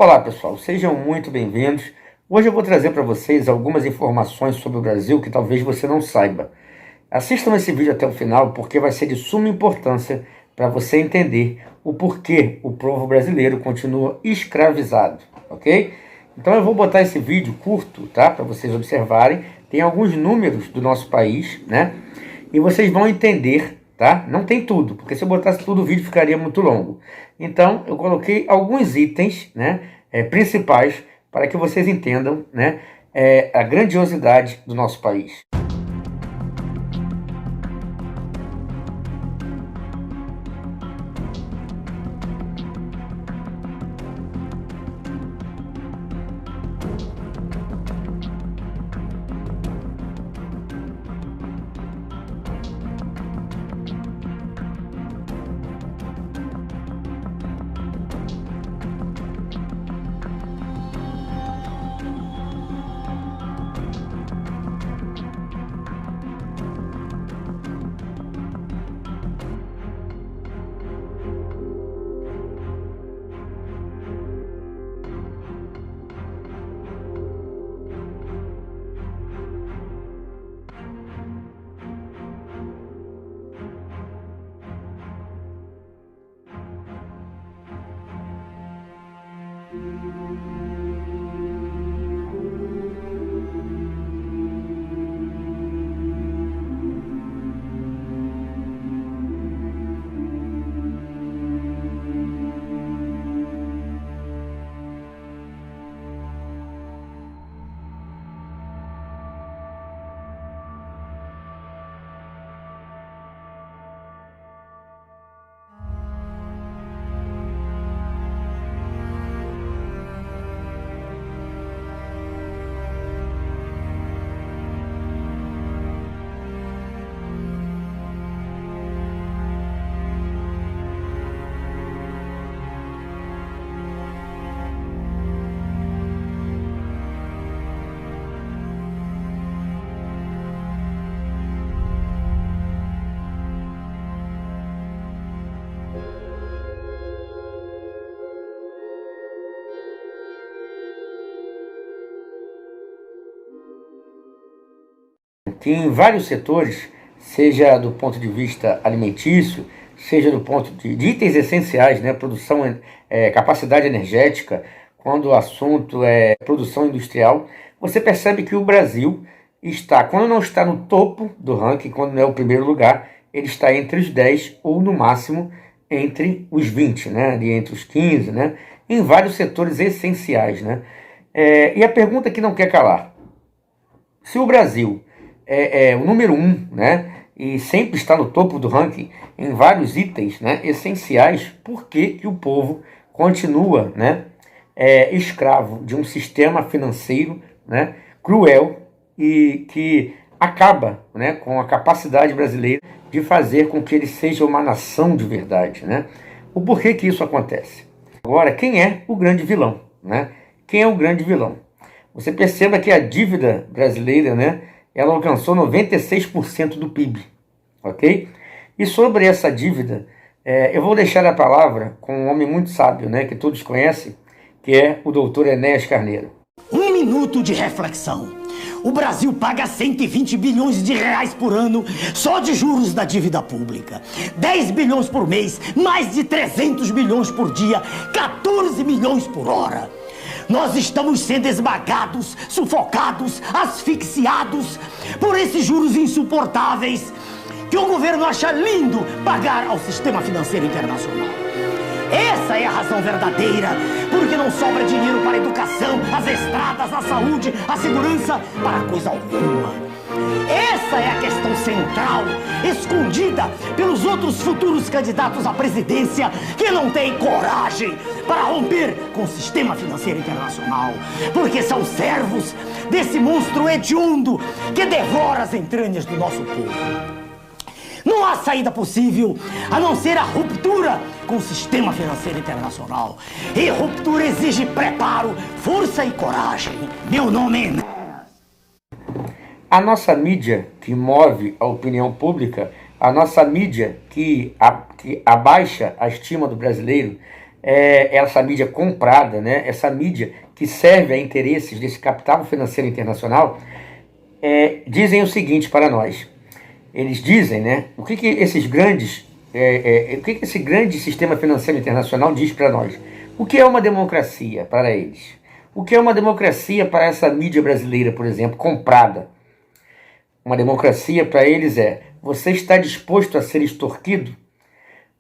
Olá pessoal, sejam muito bem-vindos. Hoje eu vou trazer para vocês algumas informações sobre o Brasil que talvez você não saiba. Assistam esse vídeo até o final porque vai ser de suma importância para você entender o porquê o povo brasileiro continua escravizado, ok? Então eu vou botar esse vídeo curto, tá? Para vocês observarem. Tem alguns números do nosso país, né? E vocês vão entender, tá? Não tem tudo, porque se eu botasse tudo o vídeo ficaria muito longo. Então eu coloquei alguns itens, né? Principais para que vocês entendam, né? A grandiosidade do nosso país. Que em vários setores, seja do ponto de vista alimentício, seja do ponto de itens essenciais, né, produção, capacidade energética, quando o assunto é produção industrial, você percebe que o Brasil está, quando não está no topo do ranking, quando não é o primeiro lugar, ele está entre os 10 ou no máximo entre os 20, né, ali entre os 15, né, em vários setores essenciais, né. E a pergunta que não quer calar: se o Brasil é o número 1, né? E sempre está no topo do ranking em vários itens, né, essenciais, por que o povo continua, né, escravo de um sistema financeiro, né, cruel e que acaba, né, com a capacidade brasileira de fazer com que ele seja uma nação de verdade, né? O porquê que isso acontece? Agora, quem é o grande vilão, né? Quem é o grande vilão? Você perceba que a dívida brasileira, né, ela alcançou 96% do PIB, ok? E sobre essa dívida, eu vou deixar a palavra com um homem muito sábio, né, que todos conhecem, que é o doutor Enéas Carneiro. Um minuto de reflexão. O Brasil paga 120 bilhões de reais por ano só de juros da dívida pública. 10 bilhões por mês, mais de 300 bilhões por dia, 14 milhões por hora. Nós estamos sendo esmagados, sufocados, asfixiados por esses juros insuportáveis que o governo acha lindo pagar ao sistema financeiro internacional. Essa é a razão verdadeira, porque não sobra dinheiro para a educação, as estradas, a saúde, a segurança, para coisa alguma. Essa é a questão central, escondida pelos outros futuros candidatos à presidência que não têm coragem para romper com o sistema financeiro internacional, porque são servos desse monstro hediondo que devora as entranhas do nosso povo. Não há saída possível a não ser a ruptura com o sistema financeiro internacional. E ruptura exige preparo, força e coragem. Meu nome é... A nossa mídia que move a opinião pública, a nossa mídia que abaixa a estima do brasileiro, essa mídia comprada, né, essa mídia que serve a interesses desse capital financeiro internacional, dizem o seguinte para nós. Eles dizem, né, o que esse grande sistema financeiro internacional diz para nós? O que é uma democracia para eles? O que é uma democracia para essa mídia brasileira, por exemplo, comprada? Uma democracia para eles você está disposto a ser extorquido?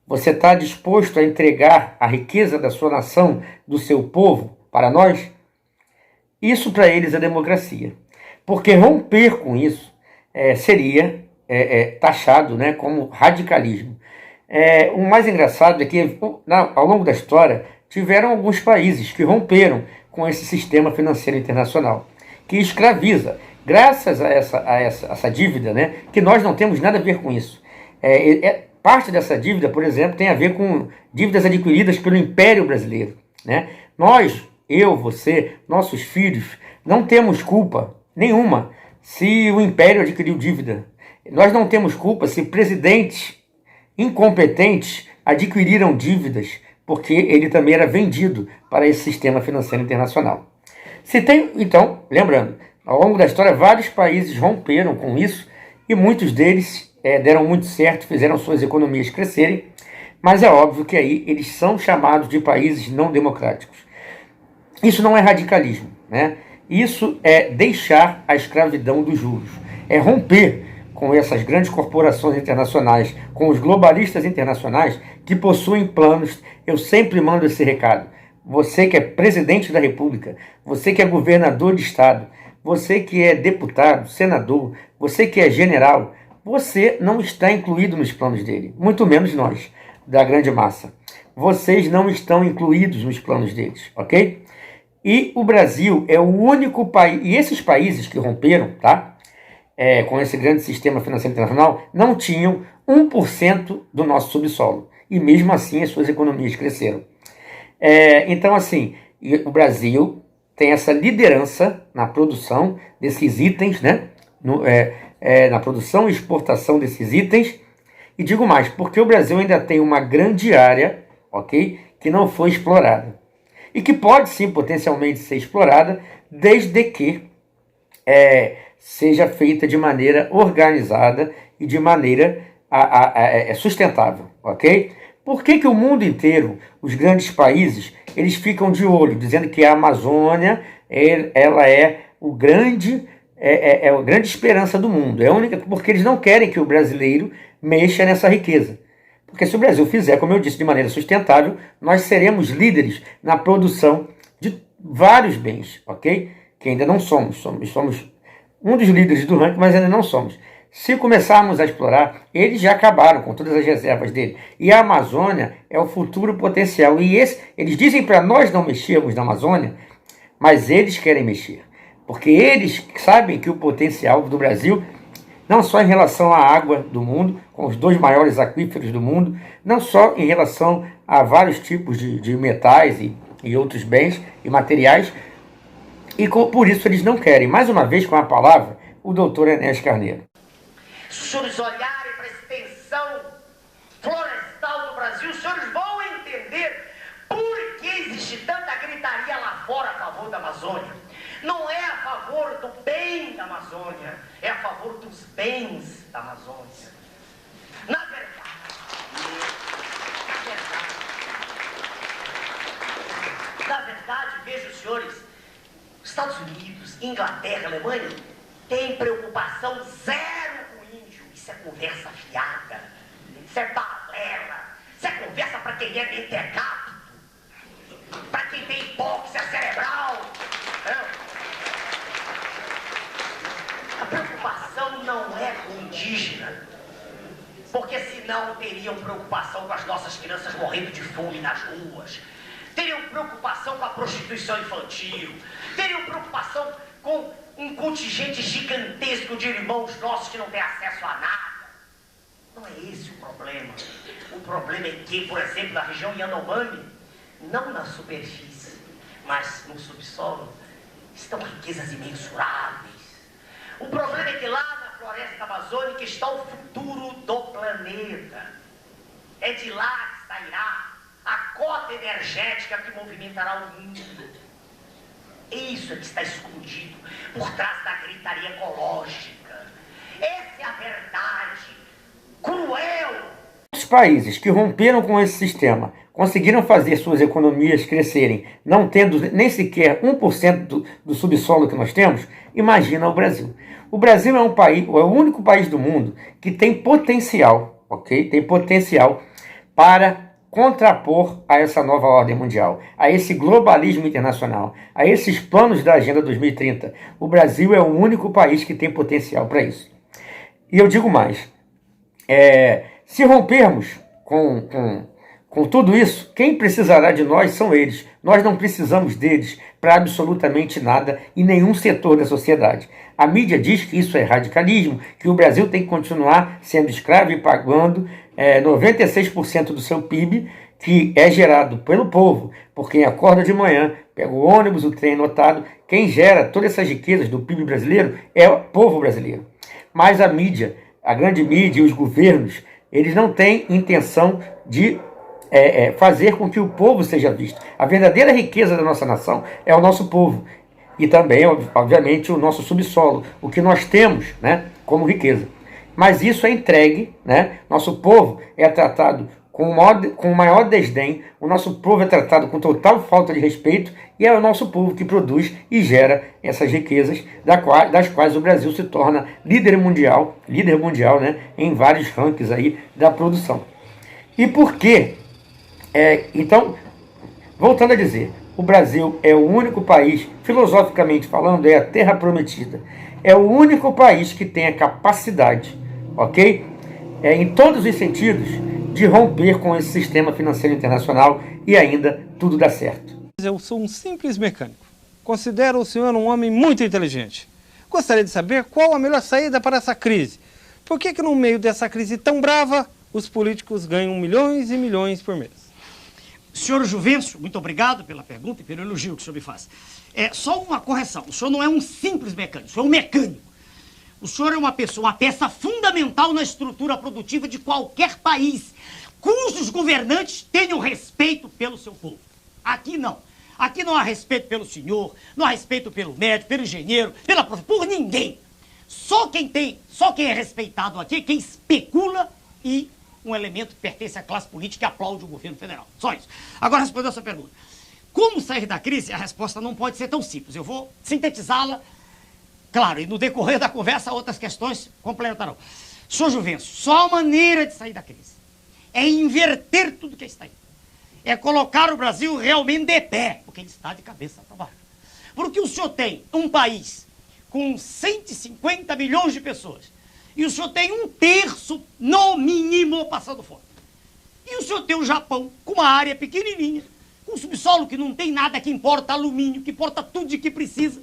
Você está disposto a entregar a riqueza da sua nação, do seu povo, para nós? Isso para eles é democracia. Porque romper com isso seria taxado, né, como radicalismo. O mais engraçado é que, ao longo da história, tiveram alguns países que romperam com esse sistema financeiro internacional, que escraviza. Graças a essa dívida, né, que nós não temos nada a ver com isso. Parte dessa dívida, por exemplo, tem a ver com dívidas adquiridas pelo Império Brasileiro, né? Nós, eu, você, nossos filhos, não temos culpa nenhuma se o Império adquiriu dívida. Nós não temos culpa se presidentes incompetentes adquiriram dívidas, porque ele também era vendido para esse sistema financeiro internacional. Então, lembrando, ao longo da história, vários países romperam com isso e muitos deles deram muito certo, fizeram suas economias crescerem, mas é óbvio que aí eles são chamados de países não democráticos. Isso não é radicalismo, né? Isso é deixar a escravidão dos juros, é romper com essas grandes corporações internacionais, com os globalistas internacionais que possuem planos. Eu sempre mando esse recado. Você que é presidente da República, você que é governador de estado, você que é deputado, senador, você que é general, você não está incluído nos planos dele, muito menos nós, da grande massa. Vocês não estão incluídos nos planos deles, ok? E o Brasil é o único país, e esses países que romperam, tá? Com esse grande sistema financeiro internacional, não tinham 1% do nosso subsolo. E mesmo assim as suas economias cresceram. Então, assim, o Brasil tem essa liderança na produção desses itens, né? Na produção e exportação desses itens. E digo mais, porque o Brasil ainda tem uma grande área, ok? Que não foi explorada. E que pode sim potencialmente ser explorada, desde que seja feita de maneira organizada e de maneira sustentável, ok? Por que o mundo inteiro, os grandes países, eles ficam de olho, dizendo que a Amazônia ela é a grande esperança do mundo? É a única, porque eles não querem que o brasileiro mexa nessa riqueza. Porque se o Brasil fizer, como eu disse, de maneira sustentável, nós seremos líderes na produção de vários bens, ok? Que ainda não somos um dos líderes do ranking, mas ainda não somos. Se começarmos a explorar, eles já acabaram com todas as reservas dele. E a Amazônia é o futuro potencial. E eles dizem para nós não mexermos na Amazônia, mas eles querem mexer. Porque eles sabem que o potencial do Brasil, não só em relação à água do mundo, com os 2 maiores aquíferos do mundo, não só em relação a vários tipos de metais e outros bens e materiais, e por isso eles não querem. Mais uma vez, com a palavra, o doutor Enéas Carneiro. Se os senhores olharem para a extensão florestal do Brasil, os senhores vão entender por que existe tanta gritaria lá fora a favor da Amazônia. Não é a favor do bem da Amazônia, é a favor dos bens da Amazônia. Na verdade, vejo os senhores, Estados Unidos, Inglaterra, Alemanha, têm preocupação zero com o índio. Isso é conversa fiada, isso é balela, isso é conversa para quem é mentecapto, para quem tem hipóxia cerebral. A preocupação não é com o indígena, porque senão teriam preocupação com as nossas crianças morrendo de fome nas ruas, teriam preocupação com a prostituição infantil, teriam preocupação com um contingente gigantesco de irmãos nossos que não têm acesso a nada. Não é esse o problema. O problema é que, por exemplo, na região Yanomami, não na superfície, mas no subsolo, estão riquezas imensuráveis. O problema é que lá na floresta amazônica está o futuro do planeta. É de lá que sairá a cota energética que movimentará o mundo. Isso é que está escondido por trás da gritaria ecológica. Essa é a verdade cruel. Os países que romperam com esse sistema conseguiram fazer suas economias crescerem, não tendo nem sequer 1% do subsolo que nós temos. Imagina o Brasil. O Brasil é o único país do mundo que tem potencial, ok? Tem potencial para contrapor a essa nova ordem mundial, a esse globalismo internacional, a esses planos da Agenda 2030. O Brasil é o único país que tem potencial para isso. E eu digo mais, se rompermos com tudo isso, quem precisará de nós são eles. Nós não precisamos deles para absolutamente nada em nenhum setor da sociedade. A mídia diz que isso é radicalismo, que o Brasil tem que continuar sendo escravo e pagando 96% do seu PIB, que é gerado pelo povo, por quem acorda de manhã, pega o ônibus, o trem lotado. Quem gera todas essas riquezas do PIB brasileiro é o povo brasileiro. Mas a mídia, a grande mídia e os governos, eles não têm intenção de fazer com que o povo seja visto. A verdadeira riqueza da nossa nação é o nosso povo. E também, obviamente, o nosso subsolo, o que nós temos, né, como riqueza. Mas isso é entregue, né? Nosso povo é tratado com o maior desdém, o nosso povo é tratado com total falta de respeito, e é o nosso povo que produz e gera essas riquezas, das quais o Brasil se torna líder mundial, né, em vários rankings aí da produção. E por quê? Então, voltando a dizer, o Brasil é o único país, filosoficamente falando, é a terra prometida. É o único país que tem a capacidade, ok? Em todos os sentidos, de romper com esse sistema financeiro internacional e ainda tudo dá certo. Eu sou um simples mecânico. Considero o senhor um homem muito inteligente. Gostaria de saber qual a melhor saída para essa crise. Por que no meio dessa crise tão brava, os políticos ganham milhões e milhões por mês? Senhor Juvencio, muito obrigado pela pergunta e pelo elogio que o senhor me faz. Só uma correção, o senhor não é um simples mecânico, o senhor é um mecânico. O senhor é uma peça fundamental na estrutura produtiva de qualquer país, cujos governantes tenham respeito pelo seu povo. Aqui não. Aqui não há respeito pelo senhor, não há respeito pelo médico, pelo engenheiro, por ninguém. Só quem é respeitado aqui é quem especula e um elemento que pertence à classe política e aplaude o governo federal. Só isso. Agora, respondendo a sua pergunta. Como sair da crise? A resposta não pode ser tão simples. Eu vou sintetizá-la. Claro, e no decorrer da conversa, outras questões complementarão. Senhor Juvencio, só a maneira de sair da crise é inverter tudo que está aí. É colocar o Brasil realmente de pé, porque ele está de cabeça para baixo. Porque o senhor tem um país com 150 milhões de pessoas, e o senhor tem 1/3, no mínimo, passando fome. E o senhor tem o Japão, com uma área pequenininha, com um subsolo que não tem nada, que importa alumínio, que importa tudo de que precisa.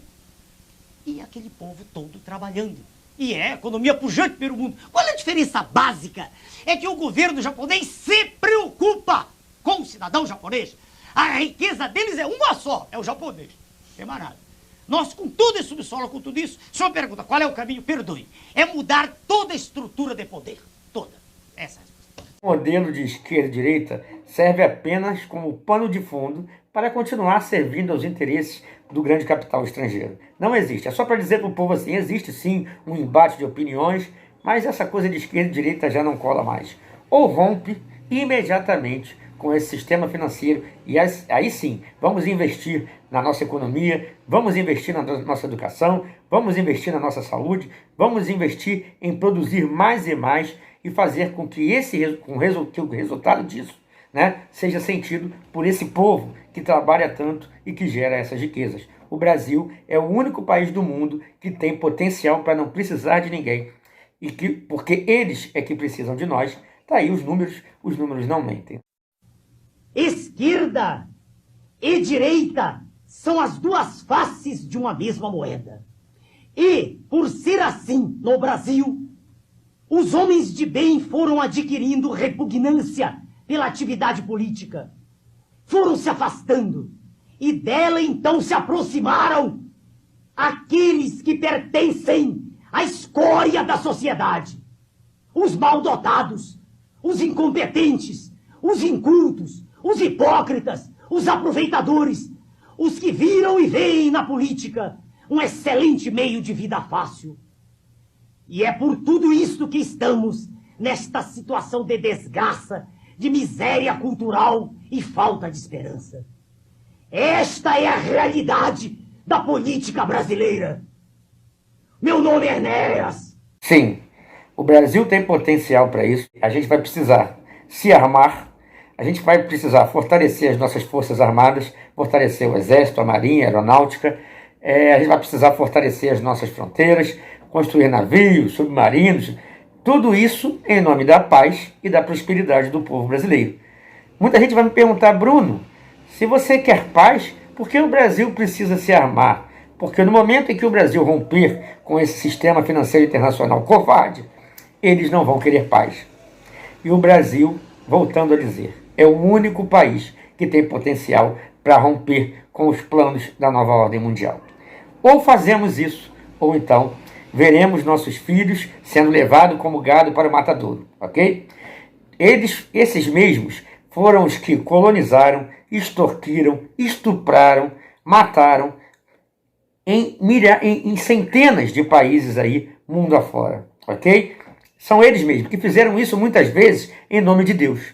E aquele povo todo trabalhando. E é economia pujante pelo mundo. Qual é a diferença básica? É que o governo japonês se preocupa com o cidadão japonês. A riqueza deles é uma só, é o japonês. Não tem mais nada. Nós, com todo esse subsolo, com tudo isso, o senhor pergunta, qual é o caminho? Perdoe. É mudar toda a estrutura de poder. Toda. Essa é a resposta. O modelo de esquerda e direita serve apenas como pano de fundo para continuar servindo aos interesses do grande capital estrangeiro. Não existe. É só para dizer para o povo assim, existe sim um embate de opiniões, mas essa coisa de esquerda e direita já não cola mais. Ou rompe imediatamente com esse sistema financeiro e aí sim, vamos investir na nossa economia, vamos investir na nossa educação, vamos investir na nossa saúde, vamos investir em produzir mais e mais e fazer com que o resultado disso, né, seja sentido por esse povo que trabalha tanto e que gera essas riquezas. O Brasil é o único país do mundo que tem potencial para não precisar de ninguém, porque eles é que precisam de nós. Tá aí os números não mentem. Esquerda e direita são as duas faces de uma mesma moeda. E, por ser assim no Brasil, os homens de bem foram adquirindo repugnância pela atividade política. Foram se afastando. E dela então se aproximaram aqueles que pertencem à escória da sociedade. Os mal-dotados, os incompetentes, os incultos, os hipócritas, os aproveitadores, os que viram e veem na política um excelente meio de vida fácil. E é por tudo isto que estamos nesta situação de desgraça, de miséria cultural e falta de esperança. Esta é a realidade da política brasileira. Meu nome é Enéas. Sim, o Brasil tem potencial para isso. A gente vai precisar se armar, a gente vai precisar fortalecer as nossas forças armadas, fortalecer o Exército, a Marinha, a Aeronáutica, a gente vai precisar fortalecer as nossas fronteiras, construir navios, submarinos, tudo isso em nome da paz e da prosperidade do povo brasileiro. Muita gente vai me perguntar, Bruno, se você quer paz, por que o Brasil precisa se armar? Porque no momento em que o Brasil romper com esse sistema financeiro internacional covarde, eles não vão querer paz. E o Brasil, voltando a dizer, é o único país que tem potencial para romper com os planos da nova ordem mundial. Ou fazemos isso, ou então veremos nossos filhos sendo levados como gado para o matadouro, ok? Esses mesmos foram os que colonizaram, extorquiram, estupraram, mataram em centenas de países aí, mundo afora, ok? São eles mesmos que fizeram isso muitas vezes em nome de Deus.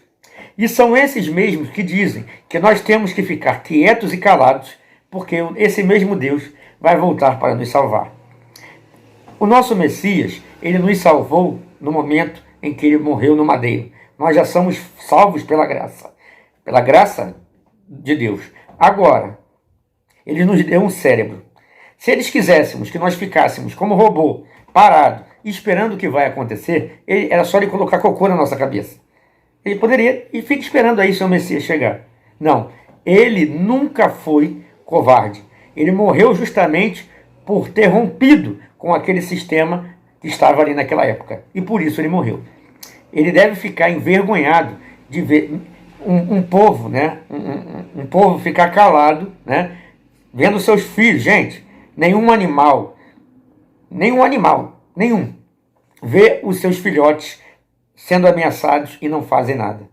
E são esses mesmos que dizem que nós temos que ficar quietos e calados, porque esse mesmo Deus vai voltar para nos salvar. O nosso Messias, ele nos salvou no momento em que ele morreu no madeiro. Nós já somos salvos pela graça de Deus. Agora, ele nos deu um cérebro. Se eles quisessemos que nós ficássemos como robô, parado, esperando o que vai acontecer, era só ele colocar cocô na nossa cabeça. Ele poderia e fica esperando aí seu Messias chegar. Não, ele nunca foi covarde. Ele morreu justamente por ter rompido com aquele sistema que estava ali naquela época. E por isso ele morreu. Ele deve ficar envergonhado de ver um povo, né? Um povo ficar calado, né? Vendo seus filhos. Gente, nenhum animal, vê os seus filhotes sendo ameaçados e não fazem nada.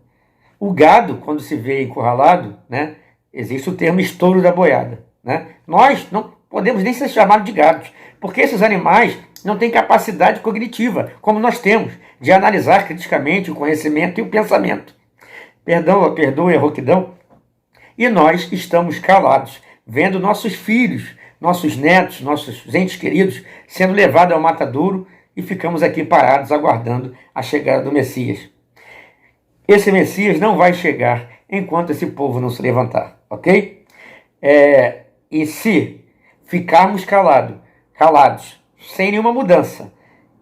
O gado, quando se vê encurralado, né? Existe o termo estouro da boiada, né? Nós não podemos nem ser chamados de gados, porque esses animais não têm capacidade cognitiva, como nós temos, de analisar criticamente o conhecimento e o pensamento. Perdoe a rouquidão. E nós estamos calados, vendo nossos filhos, nossos netos, nossos entes queridos sendo levados ao matadouro e ficamos aqui parados aguardando a chegada do Messias. Esse Messias não vai chegar enquanto esse povo não se levantar, ok? E se ficarmos calados, sem nenhuma mudança,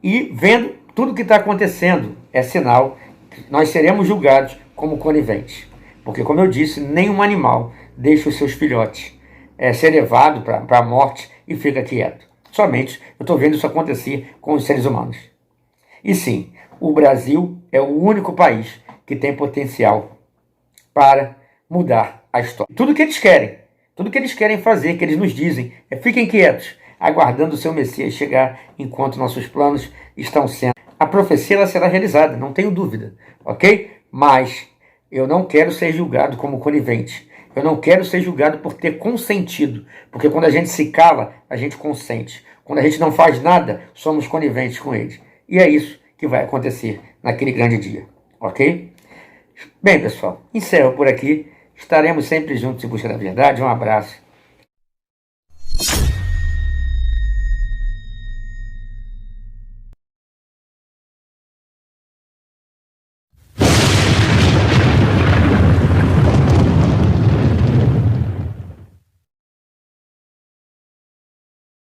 e vendo tudo o que está acontecendo, é sinal que nós seremos julgados como coniventes. Porque, como eu disse, nenhum animal deixa os seus filhotes ser levado para a morte e fica quieto. Somente eu estou vendo isso acontecer com os seres humanos. E sim, o Brasil é o único país que tem potencial para mudar a história. Tudo que eles querem fazer, que eles nos dizem, fiquem quietos, aguardando o seu Messias chegar enquanto nossos planos estão sendo. A profecia ela será realizada, não tenho dúvida, ok? Mas eu não quero ser julgado como conivente. Eu não quero ser julgado por ter consentido, porque quando a gente se cala, a gente consente. Quando a gente não faz nada, somos coniventes com eles. E é isso que vai acontecer naquele grande dia, ok? Bem, pessoal, encerro por aqui. Estaremos sempre juntos em busca da verdade. Um abraço